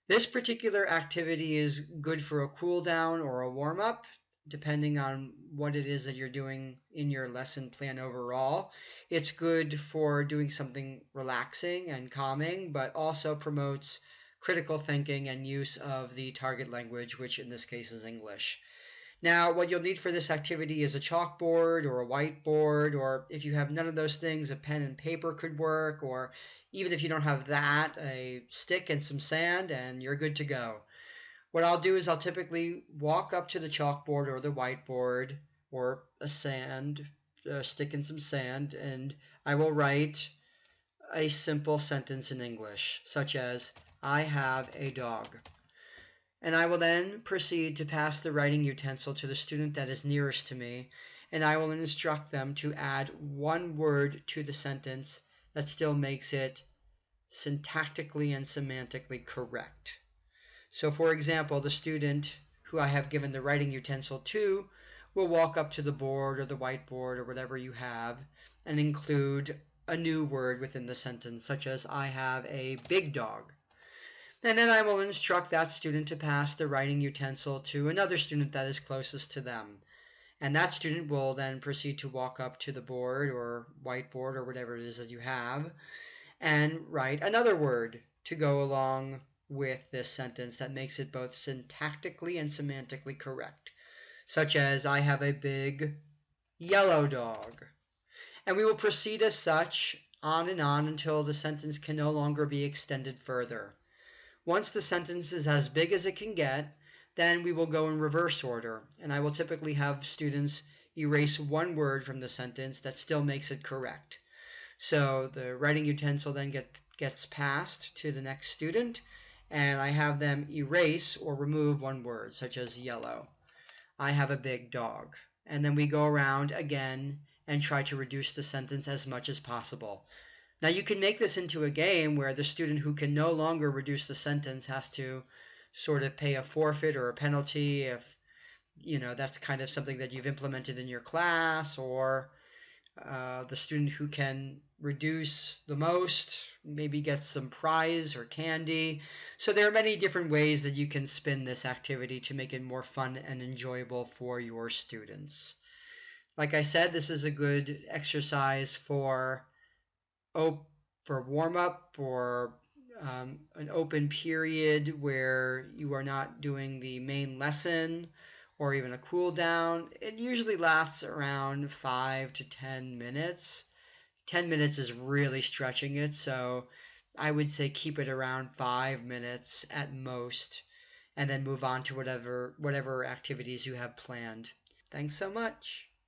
This particular activity is good for a cool down or a warm up, depending on what it is that you're doing in your lesson plan overall. It's good for doing something relaxing and calming, but also promotes critical thinking and use of the target language, which in this case is English. Now, what you'll need for this activity is a chalkboard or a whiteboard, or if you have none of those things, a pen and paper could work, or even if you don't have that, a stick and some sand, and you're good to go. What I'll do is I'll typically walk up to the chalkboard or the whiteboard or a stick and some sand, and I will write a simple sentence in English, such as, I have a dog. And I will then proceed to pass the writing utensil to the student that is nearest to me, and I will instruct them to add one word to the sentence that still makes it syntactically and semantically correct. So for example, the student who I have given the writing utensil to will walk up to the board or the whiteboard or whatever you have and include a new word within the sentence, such as, I have a big dog. And then I will instruct that student to pass the writing utensil to another student that is closest to them. And that student will then proceed to walk up to the board or whiteboard or whatever it is that you have and write another word to go along with this sentence that makes it both syntactically and semantically correct, such as, I have a big yellow dog. And we will proceed as such on and on until the sentence can no longer be extended further. Once the sentence is as big as it can get, then we will go in reverse order, and I will typically have students erase one word from the sentence that still makes it correct. So the writing utensil then gets passed to the next student, and I have them erase or remove one word, such as yellow. I have a big dog. And then we go around again and try to reduce the sentence as much as possible. Now you can make this into a game where the student who can no longer reduce the sentence has to sort of pay a forfeit or a penalty if, that's kind of something that you've implemented in your class, or the student who can reduce the most maybe gets some prize or candy. So there are many different ways that you can spin this activity to make it more fun and enjoyable for your students. Like I said, this is a good exercise for warm up or an open period where you are not doing the main lesson or even a cool down. It usually lasts around 5 to 10 minutes. 10 minutes is really stretching it, so I would say keep it around 5 minutes at most, and then move on to whatever activities you have planned. Thanks so much.